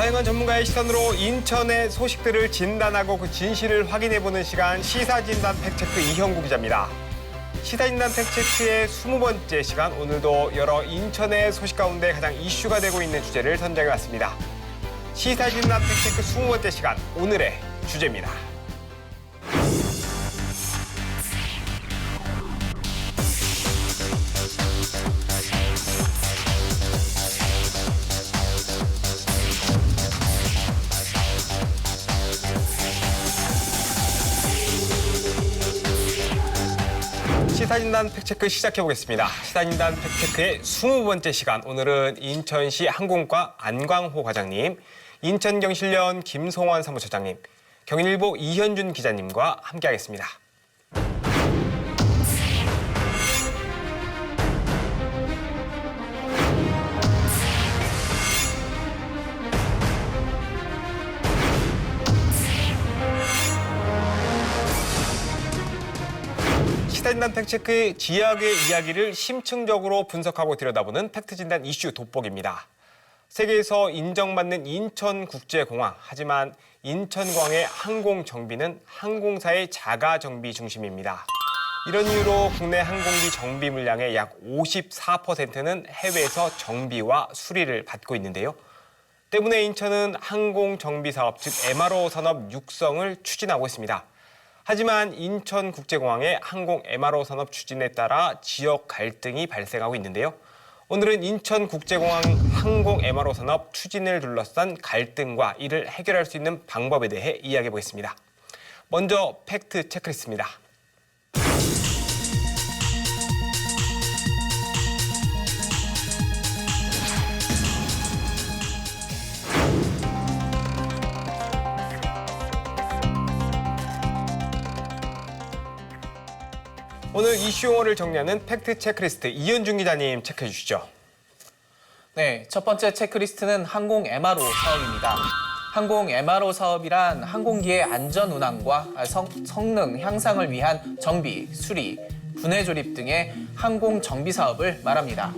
다양한 전문가의 시선으로 인천의 소식들을 진단하고 그 진실을 확인해보는 시간 시사진단 팩트체크 이형구 기자입니다. 시사진단 팩트체크의 20번째 시간, 오늘도 여러 인천의 소식 가운데 가장 이슈가 되고 있는 주제를 선정해왔습니다. 시사진단 팩트체크 20번째 시간, 오늘의 주제입니다. 시사진단 팩트체크 시작해보겠습니다. 시사진단 팩트체크의 20번째 시간, 오늘은 인천시 항공과 안광호 과장님, 인천경실련 김송환 사무처장님, 경인일보 이현준 기자님과 함께하겠습니다. 시사진단 팩트체크의 지역의 이야기를 심층적으로 분석하고 들여다보는 팩트진단 이슈 돋보기입니다. 세계에서 인정받는 인천국제공항, 하지만 인천공항의 항공정비는 항공사의 자가정비 중심입니다. 이런 이유로 국내 항공기 정비 물량의 약 54%는 해외에서 정비와 수리를 받고 있는데요. 때문에 인천은 항공정비사업, 즉 MRO 산업 육성을 추진하고 있습니다. 하지만 인천국제공항의 항공 MRO 산업 추진에 따라 지역 갈등이 발생하고 있는데요. 오늘은 인천국제공항 항공 MRO 산업 추진을 둘러싼 갈등과 이를 해결할 수 있는 방법에 대해 이야기해 보겠습니다. 먼저 팩트 체크리스트입니다. 오늘 이슈 용어를 정리하는 팩트 체크리스트 이현준 기자님 체크해 주시죠. 네, 첫 번째 체크리스트는 항공 MRO 사업입니다. 항공 MRO 사업이란 항공기의 안전 운항과 성능 향상을 위한 정비, 수리, 분해 조립 등의 항공 정비 사업을 말합니다.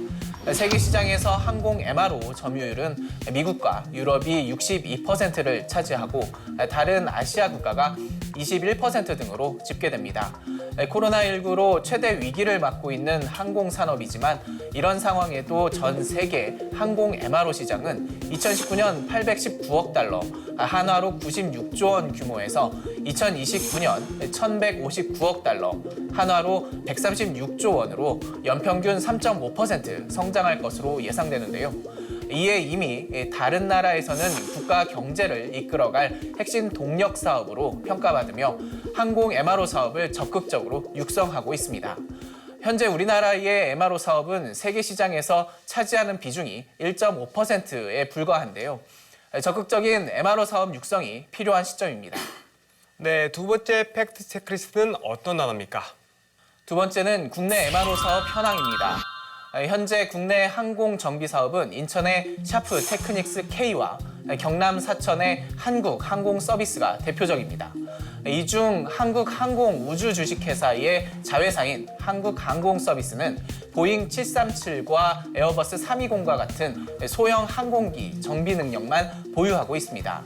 세계 시장에서 항공 MRO 점유율은 미국과 유럽이 62%를 차지하고 다른 아시아 국가가 21% 등으로 집계됩니다. 코로나19로 최대 위기를 맞고 있는 항공 산업이지만 이런 상황에도 전 세계 항공 MRO 시장은 2019년 819억 달러, 한화로 96조 원 규모에서 2029년 1,159억 달러, 한화로 136조 원으로 연평균 3.5% 성장할 것으로 예상되는데요. 이에 이미 다른 나라에서는 국가 경제를 이끌어갈 핵심 동력 사업으로 평가받으며 항공 MRO 사업을 적극적으로 육성하고 있습니다. 현재 우리나라의 MRO 사업은 세계 시장에서 차지하는 비중이 1.5%에 불과한데요. 적극적인 MRO 사업 육성이 필요한 시점입니다. 네, 두 번째 팩트 체크리스트는 어떤 단어입니까? 두 번째는 국내 MRO 사업 현황입니다. 현재 국내 항공 정비 사업은 인천의 샤프 테크닉스 K와 경남 사천의 한국 항공 서비스가 대표적입니다. 이 중 한국 항공 우주 주식회사의 자회사인 한국 항공 서비스는 보잉 737과 에어버스 320과 같은 소형 항공기 정비 능력만 보유하고 있습니다.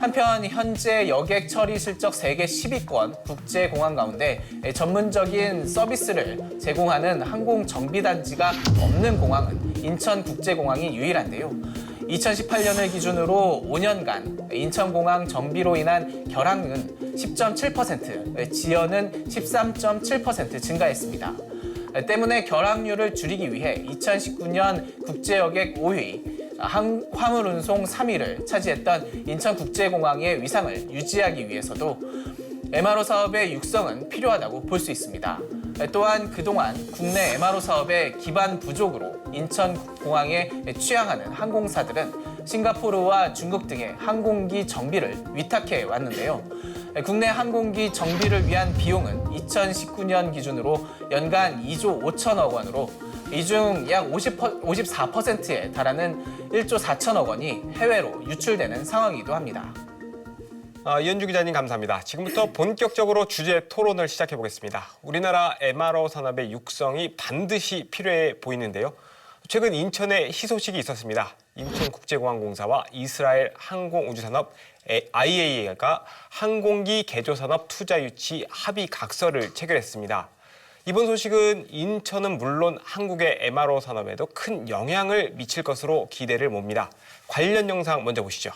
한편 현재 여객 처리 실적 세계 10위권 국제공항 가운데 전문적인 서비스를 제공하는 항공 정비단지가 없는 공항은 인천국제공항이 유일한데요. 2018년을 기준으로 5년간 인천공항 정비로 인한 결항은 10.7%, 지연은 13.7% 증가했습니다. 때문에 결항률을 줄이기 위해 2019년 국제여객 5위, 화물운송 3위를 차지했던 인천국제공항의 위상을 유지하기 위해서도 MRO 사업의 육성은 필요하다고 볼 수 있습니다. 또한 그동안 국내 MRO 사업의 기반 부족으로 인천공항에 취항하는 항공사들은 싱가포르와 중국 등의 항공기 정비를 위탁해 왔는데요. 국내 항공기 정비를 위한 비용은 2019년 기준으로 연간 2조 5천억 원으로 이 중 약 54%에 달하는 1조 4천억 원이 해외로 유출되는 상황이기도 합니다. 이현주 기자님 감사합니다. 지금부터 본격적으로 주제 토론을 시작해 보겠습니다. 우리나라 MRO 산업의 육성이 반드시 필요해 보이는데요. 최근 인천에 희소식이 있었습니다. 인천국제공항공사와 이스라엘 항공우주산업 IAEA가 항공기 개조산업 투자 유치 합의 각서를 체결했습니다. 이번 소식은 인천은 물론 한국의 MRO 산업에도 큰 영향을 미칠 것으로 기대를 봅니다. 관련 영상 먼저 보시죠.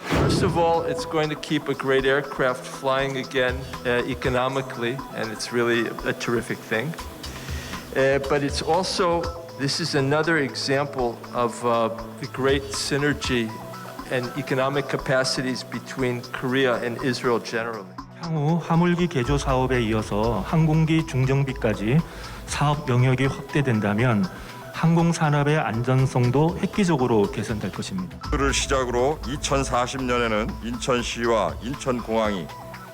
First of all, it's going to keep a great aircraft flying again economically, and it's really a terrific thing. But it's also, this is another example of the great synergy and economic capacities between Korea and Israel generally. 향후 화물기 개조 사업에 이어서 항공기 중정비까지 사업 영역이 확대된다면 항공 산업의 안전성도 획기적으로 개선될 것입니다. 를 시작으로 2040년에는 인천시와 인천공항이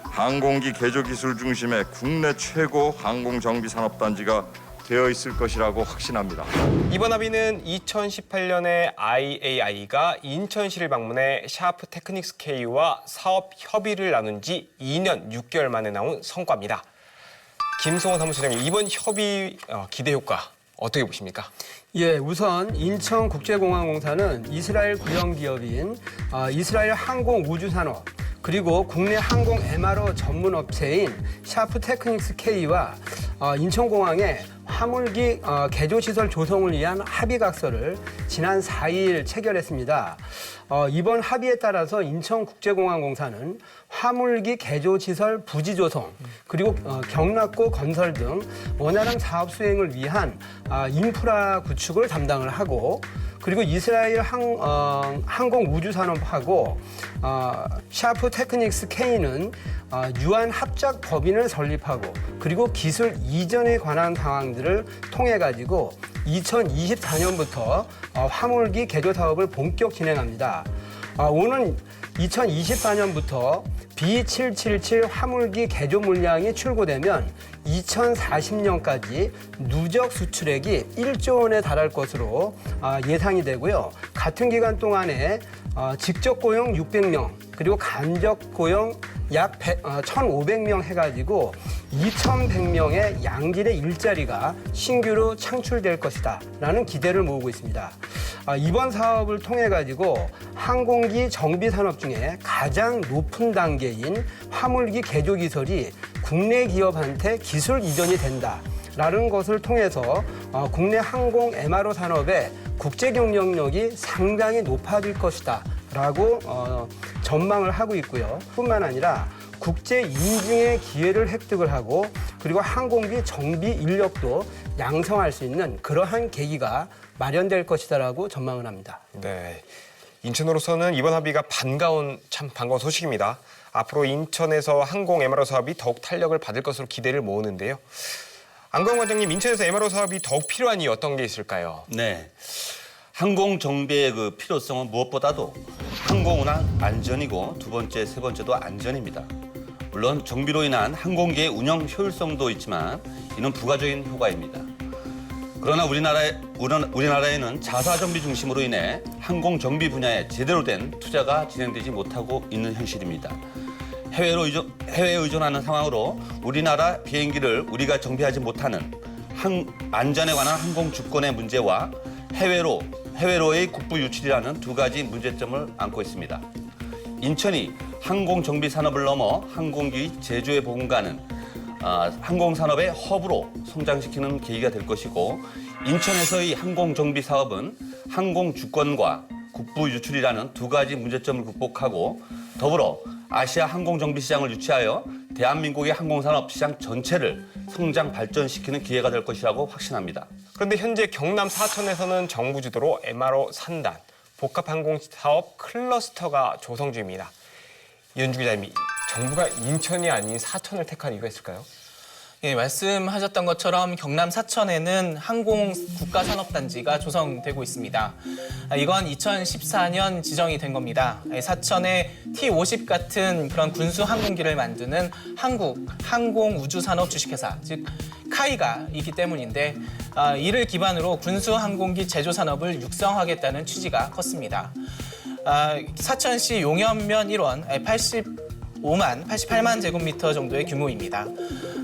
항공기 개조 기술 중심의 국내 최고 항공 정비 산업 단지가 되어 있을 것이라고 확신합니다. 이번 합의는 2018년에 IAI가 인천시를 방문해 샤프 테크닉스 K와 사업 협의를 나눈 지 2년 6개월 만에 나온 성과입니다. 김성원 사무처장님, 이번 협의 기대 효과 어떻게 보십니까? 예, 우선 인천국제공항공사는 이스라엘 구형 기업인 이스라엘 항공우주산업 그리고 국내 항공 MRO 전문 업체인 샤프 테크닉스 K와 인천공항에 화물기 개조시설 조성을 위한 합의각서를 지난 4일 체결했습니다. 이번 합의에 따라서 인천국제공항공사는 화물기 개조시설 부지 조성 그리고 경락고 건설 등 원활한 사업 수행을 위한 인프라 구축을 담당을 하고 그리고 이스라엘 항공우주산업하고 샤프 테크닉스 K는 유한 합작 법인을 설립하고 그리고 기술 이전에 관한 상황들을 통해 가지고 2024년부터 화물기 개조 사업을 본격 진행합니다. 오는 2024년부터 B777 화물기 개조 물량이 출고되면 2040년까지 누적 수출액이 1조 원에 달할 것으로 예상이 되고요. 같은 기간 동안에 직접 고용 600명 그리고 간접 고용 약 1,500명 해가지고 2,100명의 양질의 일자리가 신규로 창출될 것이다 라는 기대를 모으고 있습니다. 이번 사업을 통해 가지고 항공기 정비 산업 중에 가장 높은 단계인 화물기 개조 기술이 국내 기업한테 기술 이전이 된다라는 것을 통해서 국내 항공 MRO 산업의 국제 경쟁력이 상당히 높아질 것이다라고 전망을 하고 있고요. 뿐만 아니라 국제 인증의 기회를 획득을 하고 그리고 항공기 정비 인력도 양성할 수 있는 그러한 계기가 마련될 것이다라고 전망을 합니다. 네, 인천으로서는 이번 합의가 참 반가운 소식입니다. 앞으로 인천에서 항공 MRO 사업이 더욱 탄력을 받을 것으로 기대를 모으는데요. 안광 관장님, 인천에서 MRO 사업이 더욱 필요한 이유 어떤 게 있을까요? 네, 항공 정비의 그 필요성은 무엇보다도 항공운항 안전이고 두 번째, 세 번째도 안전입니다. 물론 정비로 인한 항공기의 운영 효율성도 있지만 이는 부가적인 효과입니다. 그러나 우리나라에는 자사 정비 중심으로 인해 항공 정비 분야에 제대로 된 투자가 진행되지 못하고 있는 현실입니다. 해외에 의존하는 상황으로 우리나라 비행기를 우리가 정비하지 못하는 안전에 관한 항공 주권의 문제와 해외로의 국부 유출이라는 두 가지 문제점을 안고 있습니다. 인천이 항공 정비 산업을 넘어 항공기 제조에 복음가는 항공산업의 허브로 성장시키는 계기가 될 것이고 인천에서의 항공정비 사업은 항공주권과 국부 유출이라는 두 가지 문제점을 극복하고 더불어 아시아 항공정비 시장을 유치하여 대한민국의 항공산업 시장 전체를 성장 발전시키는 기회가 될 것이라고 확신합니다. 그런데 현재 경남 사천에서는 정부 주도로 MRO 산단, 복합항공사업 클러스터가 조성 중입니다. 이현주 기자님, 정부가 인천이 아닌 사천을 택한 이유가 있을까요? 예, 말씀하셨던 것처럼 경남 사천에는 항공 국가산업단지가 조성되고 있습니다. 이건 2014년 지정이 된 겁니다. 사천에 T-50 같은 그런 군수 항공기를 만드는 한국 항공우주산업 주식회사, 즉 카이가 있기 때문인데 이를 기반으로 군수 항공기 제조 산업을 육성하겠다는 취지가 컸습니다. 사천시 용연면 1원 88만 제곱미터 정도의 규모입니다.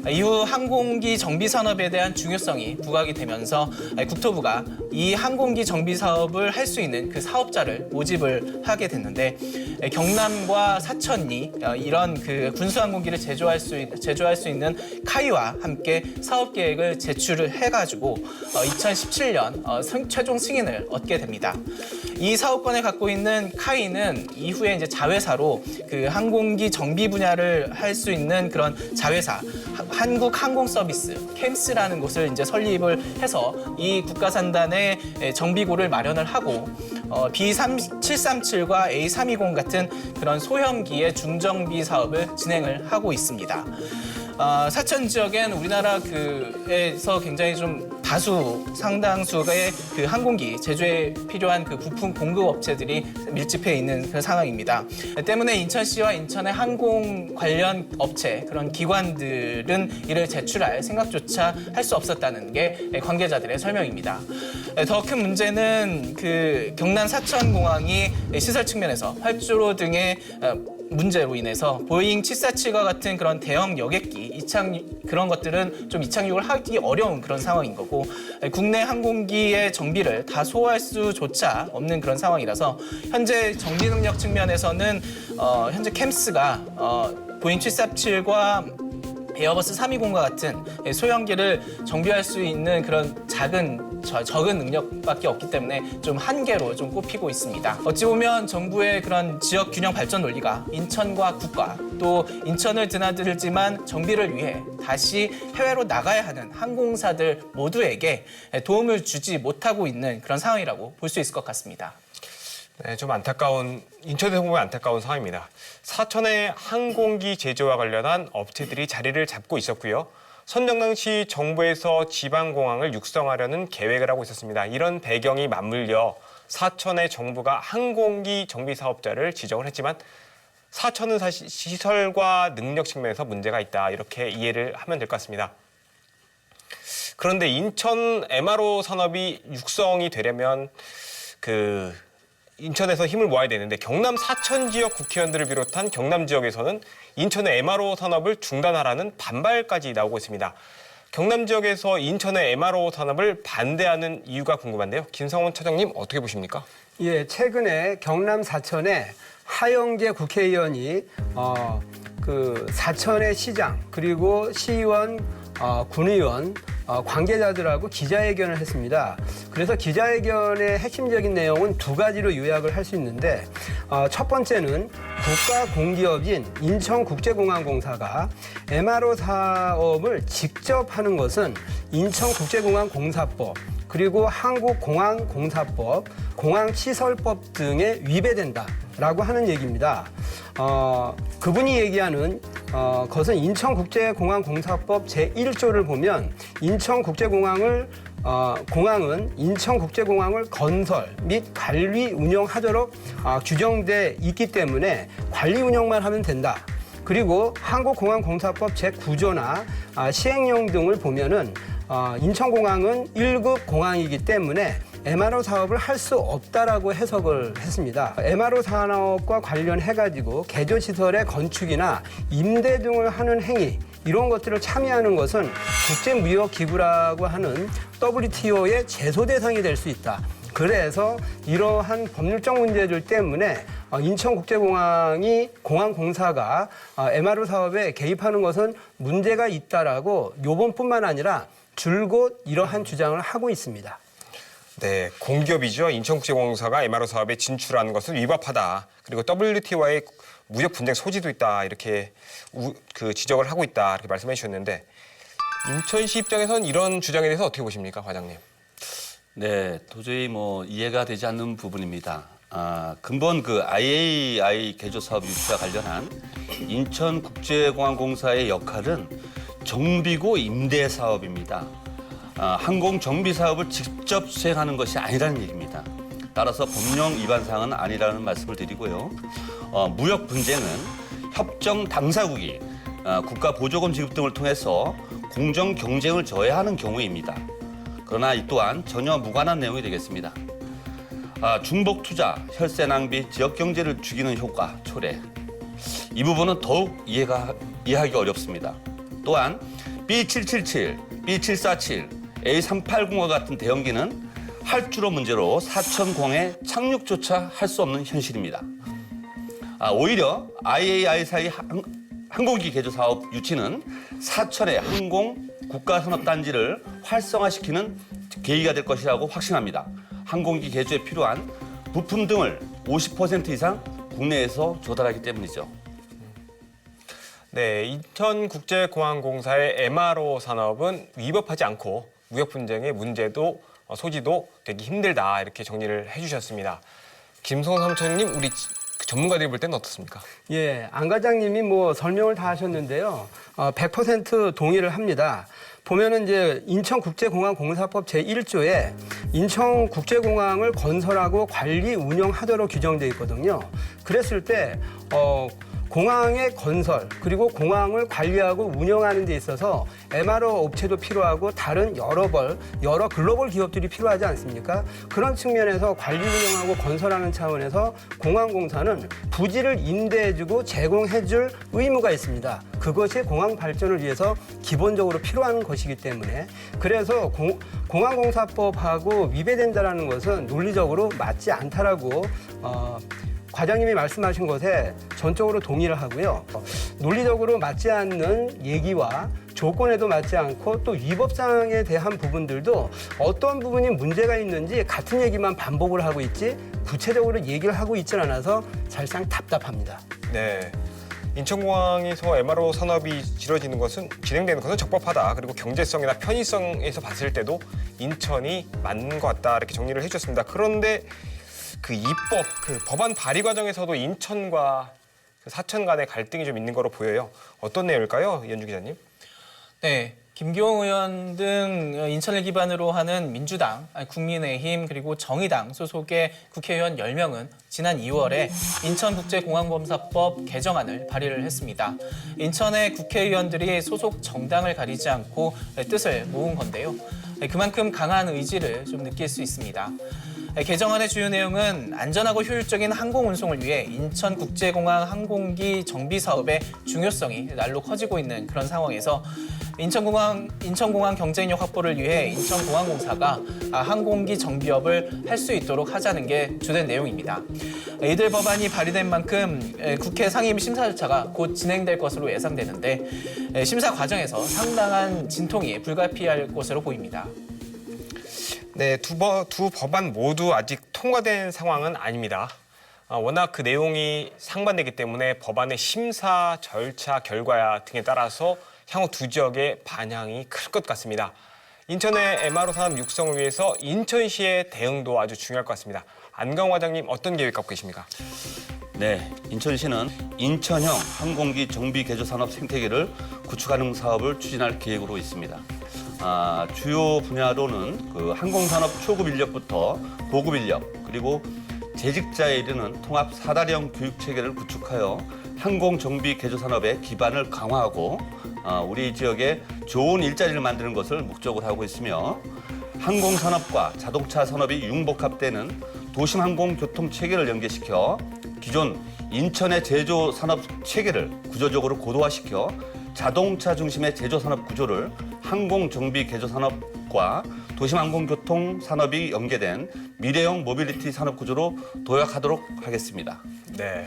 이후 항공기 정비 산업에 대한 중요성이 부각이 되면서 국토부가 이 항공기 정비 사업을 할 수 있는 그 사업자를 모집을 하게 됐는데 경남과 사천이 이런 그 군수 항공기를 제조할 수 있는 카이와 함께 사업 계획을 제출을 해가지고 2017년 최종 승인을 얻게 됩니다. 이 사업권을 갖고 있는 카이는 이후에 이제 자회사로 그 항공기 정비 분야를 할 수 있는 그런 자회사 한국항공서비스 캠스라는 곳을 이제 설립을 해서 이 국가산단의 정비고를 마련을 하고 B737과 A320 같은 그런 소형기의 중정비 사업을 진행을 하고 있습니다. 사천 지역엔 우리나라에서 굉장히 좀 상당수의 그 항공기 제조에 필요한 그 부품 공급 업체들이 밀집해 있는 그런 상황입니다. 때문에 인천시와 인천의 항공 관련 업체 그런 기관들은 이를 제출할 생각조차 할 수 없었다는 게 관계자들의 설명입니다. 더 큰 문제는 그 경남 사천공항이 시설 측면에서 활주로 등의 문제로 인해서 보잉 747과 같은 그런 대형 여객기 그런 것들은 좀 이착륙을 하기 어려운 그런 상황인 거고 국내 항공기의 정비를 다 소화할 수조차 없는 그런 상황이라서 현재 정비 능력 측면에서는 현재 캠스가 보잉 747과 에어버스 320과 같은 소형기를 정비할 수 있는 그런 적은 능력밖에 없기 때문에 좀 한계로 좀 꼽히고 있습니다. 어찌 보면 정부의 그런 지역 균형 발전 논리가 인천과 국가 또 인천을 드나들지만 정비를 위해 다시 해외로 나가야 하는 항공사들 모두에게 도움을 주지 못하고 있는 그런 상황이라고 볼 수 있을 것 같습니다. 네, 좀 인천에서 보면 안타까운 상황입니다. 사천의 항공기 제조와 관련한 업체들이 자리를 잡고 있었고요. 선정당시 정부에서 지방공항을 육성하려는 계획을 하고 있었습니다. 이런 배경이 맞물려 사천의 정부가 항공기 정비 사업자를 지정을 했지만 사천은 사실 시설과 능력 측면에서 문제가 있다. 이렇게 이해를 하면 될 것 같습니다. 그런데 인천 MRO 산업이 육성이 되려면 인천에서 힘을 모아야 되는데 경남 사천 지역 국회의원들을 비롯한 경남 지역에서는 인천의 MRO 산업을 중단하라는 반발까지 나오고 있습니다. 경남 지역에서 인천의 MRO 산업을 반대하는 이유가 궁금한데요. 김성원 차장님 어떻게 보십니까? 예, 최근에 경남 사천에 하영재 국회의원이 그 사천의 시장 그리고 시의원, 군의원 관계자들하고 기자회견을 했습니다. 그래서 기자회견의 핵심적인 내용은 두 가지로 요약을 할 수 있는데 첫 번째는 국가공기업인 인천국제공항공사가 MRO 사업을 직접 하는 것은 인천국제공항공사법 그리고 한국공항공사법, 공항시설법 등에 위배된다라고 하는 얘기입니다. 그분이 얘기하는 것은 인천국제공항공사법 제1조를 보면 공항은 인천국제공항을 건설 및 관리 운영하도록 규정돼 있기 때문에 관리 운영만 하면 된다. 그리고 한국공항공사법 제9조나 시행령 등을 보면은 인천공항은 1급 공항이기 때문에 MRO 사업을 할 수 없다라고 해석을 했습니다. MRO 산업과 관련해가지고 개조시설의 건축이나 임대 등을 하는 행위 이런 것들을 참여하는 것은 국제무역기구라고 하는 WTO의 제소 대상이 될 수 있다. 그래서 이러한 법률적 문제들 때문에 인천국제공항이 공항공사가 MRO 사업에 개입하는 것은 문제가 있다라고 요번뿐만 아니라 줄곧 이러한 주장을 하고 있습니다. 네, 공기업이죠. 인천국제공항공사가 MRO 사업에 진출하는 것은 위법하다. 그리고 WTO와의 무역 분쟁 소지도 있다. 이렇게 지적을 하고 있다. 이렇게 말씀해 주셨는데 인천시 입장에서는 이런 주장에 대해서 어떻게 보십니까, 과장님? 네, 도저히 이해가 되지 않는 부분입니다. 근본 IAI 개조 사업 유치와 관련한 인천국제공항공사의 역할은 정비고 임대 사업입니다. 항공 정비 사업을 직접 수행하는 것이 아니라는 얘기입니다. 따라서 법령 위반 사항은 아니라는 말씀을 드리고요. 무역 분쟁은 협정 당사국이 국가 보조금 지급 등을 통해서 공정 경쟁을 저해하는 경우입니다. 그러나 이 또한 전혀 무관한 내용이 되겠습니다. 중복 투자, 혈세 낭비, 지역 경제를 죽이는 효과, 초래. 이 부분은 더욱 이해하기 어렵습니다. 또한 B777, B747, A380과 같은 대형기는 활주로 문제로 사천공항에 착륙조차 할 수 없는 현실입니다. 오히려 IAI사의 항공기 개조 사업 유치는 사천의 항공 국가산업단지를 활성화시키는 계기가 될 것이라고 확신합니다. 항공기 개조에 필요한 부품 등을 50% 이상 국내에서 조달하기 때문이죠. 네, 인천국제공항공사의 MRO 산업은 위법하지 않고 무역 분쟁의 문제도 소지도 되기 힘들다 이렇게 정리를 해주셨습니다. 김성호 사무처장님, 우리 전문가들이 볼 때는 어떻습니까? 예, 안 과장님이 뭐 설명을 다 하셨는데요. 100% 동의를 합니다. 보면은 이제 인천국제공항공사법 제1조에 인천국제공항을 건설하고 관리 운영하도록 규정되어 있거든요. 그랬을 때 공항의 건설 그리고 공항을 관리하고 운영하는 데 있어서 MRO 업체도 필요하고 다른 여러 글로벌 기업들이 필요하지 않습니까? 그런 측면에서 관리 운영하고 건설하는 차원에서 공항공사는 부지를 임대해주고 제공해줄 의무가 있습니다. 그것이 공항 발전을 위해서 기본적으로 필요한 것이기 때문에 그래서 공항공사법하고 위배된다는 것은 논리적으로 맞지 않다라고 과장님이 말씀하신 것에 전적으로 동의를 하고요. 논리적으로 맞지 않는 얘기와 조건에도 맞지 않고 또 위법사항에 대한 부분들도 어떤 부분이 문제가 있는지 같은 얘기만 반복을 하고 있지 구체적으로 얘기를 하고 있질 않아서 사실상 답답합니다. 네. 인천공항에서 MRO 산업이 진행되는 것은 적법하다. 그리고 경제성이나 편의성에서 봤을 때도 인천이 맞는 것 같다. 이렇게 정리를 해주셨습니다. 그런데 그 법안 발의 과정에서도 인천과 사천 간의 갈등이 좀 있는 거로 보여요. 어떤 내용일까요, 이현주 기자님? 네, 김기용 의원 등 인천을 기반으로 하는 민주당, 국민의힘 그리고 정의당 소속의 국회의원 10명은 지난 2월에 인천국제공항검사법 개정안을 발의를 했습니다. 인천의 국회의원들이 소속 정당을 가리지 않고 뜻을 모은 건데요. 그만큼 강한 의지를 좀 느낄 수 있습니다. 개정안의 주요 내용은 안전하고 효율적인 항공 운송을 위해 인천국제공항 항공기 정비 사업의 중요성이 날로 커지고 있는 그런 상황에서 인천공항 경쟁력 확보를 위해 인천공항공사가 항공기 정비업을 할 수 있도록 하자는 게 주된 내용입니다. 이들 법안이 발의된 만큼 국회 상임 심사 절차가 곧 진행될 것으로 예상되는데 심사 과정에서 상당한 진통이 불가피할 것으로 보입니다. 네, 두 법안 모두 아직 통과된 상황은 아닙니다. 워낙 그 내용이 상반되기 때문에 법안의 심사 절차 결과 등에 따라서 향후 두 지역의 반향이 클 것 같습니다. 인천의 MRO 산업 육성을 위해서 인천시의 대응도 아주 중요할 것 같습니다. 안강 과장님, 어떤 계획 갖고 계십니까? 네, 인천시는 인천형 항공기 정비 개조 산업 생태계를 구축하는 사업을 추진할 계획으로 있습니다. 주요 분야로는 그 항공산업 초급 인력부터 고급 인력 그리고 재직자에 이르는 통합 사다리형 교육 체계를 구축하여 항공 정비 개조 산업의 기반을 강화하고 우리 지역에 좋은 일자리를 만드는 것을 목적으로 하고 있으며 항공산업과 자동차 산업이 융복합되는 도심 항공 교통 체계를 연계시켜 기존 인천의 제조 산업 체계를 구조적으로 고도화시켜 자동차 중심의 제조 산업 구조를 항공 정비 개조 산업과 도심 항공 교통 산업이 연계된 미래형 모빌리티 산업 구조로 도약하도록 하겠습니다. 네.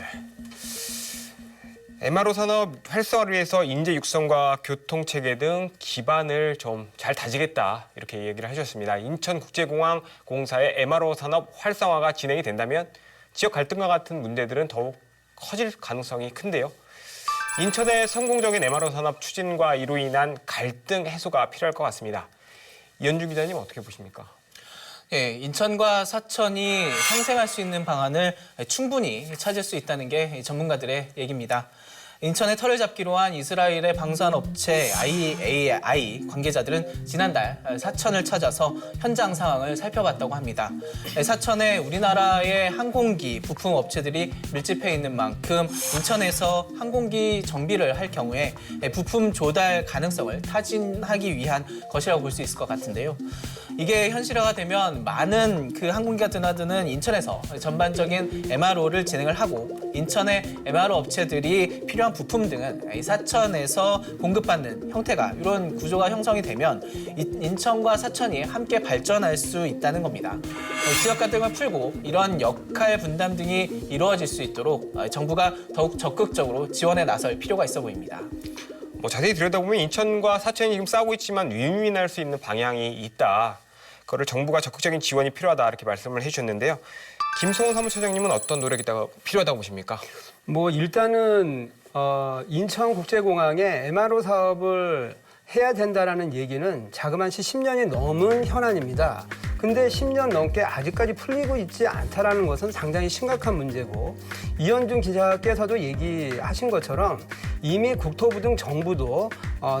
MRO 산업 활성화를 위해서 인재 육성과 교통 체계 등 기반을 좀 잘 다지겠다 이렇게 얘기를 해주셨습니다. 인천국제공항 공사의 MRO 산업 활성화가 진행이 된다면 지역 갈등과 같은 문제들은 더욱 커질 가능성이 큰데요. 인천의 성공적인 MRO 산업 추진과 이로 인한 갈등 해소가 필요할 것 같습니다. 이현주 기자님 어떻게 보십니까? 예, 인천과 사천이 상생할 수 있는 방안을 충분히 찾을 수 있다는 게 전문가들의 얘기입니다. 인천의 털을 잡기로 한 이스라엘의 방산업체 IAI 관계자들은 지난달 사천을 찾아서 현장 상황을 살펴봤다고 합니다. 사천에 우리나라의 항공기 부품 업체들이 밀집해 있는 만큼 인천에서 항공기 정비를 할 경우에 부품 조달 가능성을 타진하기 위한 것이라고 볼 수 있을 것 같은데요. 이게 현실화가 되면 많은 그 항공기가 드나드는 인천에서 전반적인 MRO를 진행을 하고 인천의 MRO 업체들이 필요한 필요한 부품 등은 이 사천에서 공급받는 형태가 이런 구조가 형성이 되면 인천과 사천이 함께 발전할 수 있다는 겁니다. 지역 갈등을 풀고 이런 역할 분담 등이 이루어질 수 있도록 정부가 더욱 적극적으로 지원에 나설 필요가 있어 보입니다. 뭐 자세히 들여다보면 인천과 사천이 지금 싸우고 있지만 윈윈할 수 있는 방향이 있다. 그거를 정부가 적극적인 지원이 필요하다 이렇게 말씀을 해주셨는데요. 김성원 사무처장님은 어떤 노력이 필요하다고 보십니까? 뭐 일단은 인천국제공항에 MRO 사업을 해야 된다라는 얘기는 자그마치 10년이 넘은 현안입니다. 근데 10년 넘게 아직까지 풀리고 있지 않다라는 것은 상당히 심각한 문제고, 이현준 기자께서도 얘기하신 것처럼 이미 국토부 등 정부도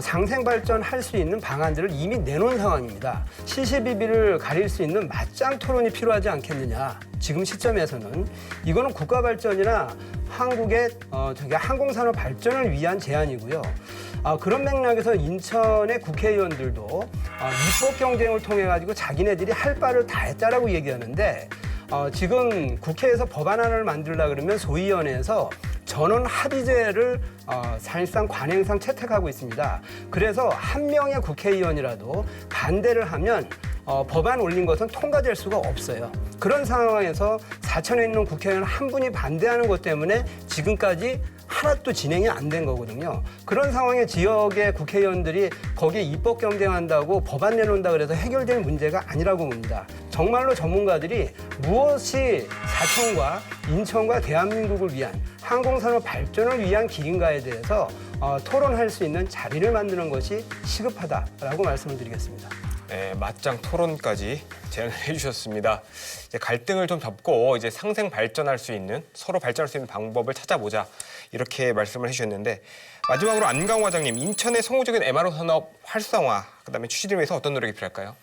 상생 발전할 수 있는 방안들을 이미 내놓은 상황입니다. 시시비비를 가릴 수 있는 맞짱 토론이 필요하지 않겠느냐. 지금 시점에서는 이거는 국가 발전이나 한국의 항공산업 발전을 위한 제안이고요. 그런 맥락에서 인천의 국회의원들도 입법 경쟁을 통해 가지고 자기네들이 할 바를 다 했다라고 얘기하는데, 지금 국회에서 법안을 만들려고 그러면 소위원회에서 전원 합의제를 사실상 관행상 채택하고 있습니다. 그래서 한 명의 국회의원이라도 반대를 하면 법안 올린 것은 통과될 수가 없어요. 그런 상황에서 사천에 있는 국회의원 한 분이 반대하는 것 때문에 지금까지 하나도 진행이 안 된 거거든요. 그런 상황에 지역의 국회의원들이 거기에 입법 경쟁한다고 법안 내놓는다 그래서 해결될 문제가 아니라고 봅니다. 정말로 전문가들이 무엇이 사천과 인천과 대한민국을 위한 항공산업 발전을 위한 길인가에 대해서 토론할 수 있는 자리를 만드는 것이 시급하다라고 말씀을 드리겠습니다. 네, 맞짱 토론까지 제안을 해주셨습니다. 이제 갈등을 좀 덮고 이제 상생 발전할 수 있는, 서로 발전할 수 있는 방법을 찾아보자 이렇게 말씀을 해주셨는데, 마지막으로 안강호 과장님, 인천의 성공적인 MRO 산업 활성화, 그다음에 추진을 위해서 어떤 노력이 필요할까요?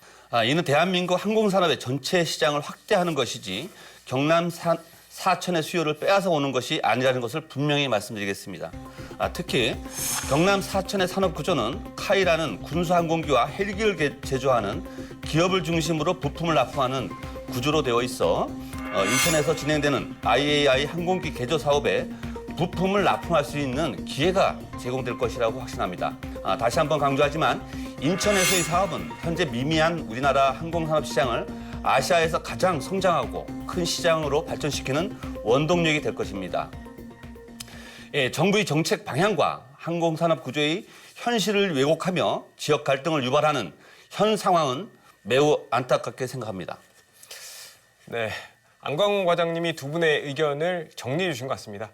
이는 대한민국 항공산업의 전체 시장을 확대하는 것이지 경남 사천의 수요를 빼앗아 오는 것이 아니라는 것을 분명히 말씀드리겠습니다. 특히 경남 사천의 산업 구조는 카이라는 군수항공기와 헬기를 제조하는 기업을 중심으로 부품을 납품하는 구조로 되어 있어 인천에서 진행되는 IAI 항공기 개조 사업에 부품을 납품할 수 있는 기회가 제공될 것이라고 확신합니다. 다시 한번 강조하지만 인천에서의 사업은 현재 미미한 우리나라 항공산업 시장을 아시아에서 가장 성장하고 큰 시장으로 발전시키는 원동력이 될 것입니다. 정부의 정책 방향과 항공산업 구조의 현실을 왜곡하며 지역 갈등을 유발하는 현 상황은 매우 안타깝게 생각합니다. 네, 안광호 과장님이 두 분의 의견을 정리해 주신 것 같습니다.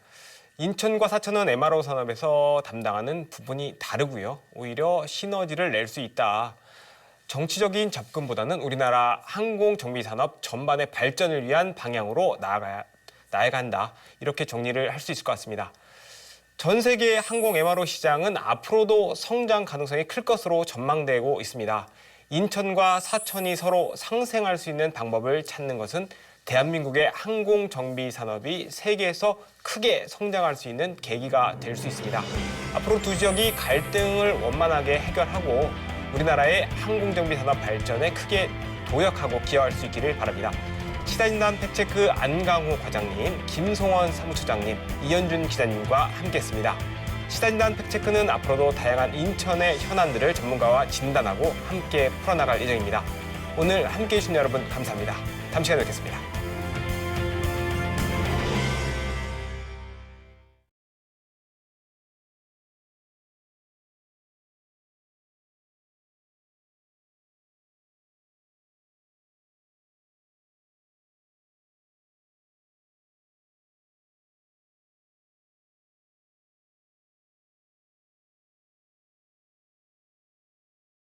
인천과 사천은 MRO 산업에서 담당하는 부분이 다르고요. 오히려 시너지를 낼 수 있다. 정치적인 접근보다는 우리나라 항공정비산업 전반의 발전을 위한 방향으로 나아간다. 이렇게 정리를 할 수 있을 것 같습니다. 전 세계의 항공 MRO 시장은 앞으로도 성장 가능성이 클 것으로 전망되고 있습니다. 인천과 사천이 서로 상생할 수 있는 방법을 찾는 것은 대한민국의 항공정비 산업이 세계에서 크게 성장할 수 있는 계기가 될 수 있습니다. 앞으로 두 지역이 갈등을 원만하게 해결하고 우리나라의 항공정비 산업 발전에 크게 도역하고 기여할 수 있기를 바랍니다. 시사진단 팩트체크 안강호 과장님, 김성원 사무처장님, 이현준 기자님과 함께했습니다. 시사진단 팩트체크는 앞으로도 다양한 인천의 현안들을 전문가와 진단하고 함께 풀어나갈 예정입니다. 오늘 함께해 주신 여러분 감사합니다. 다음 시간에 뵙겠습니다.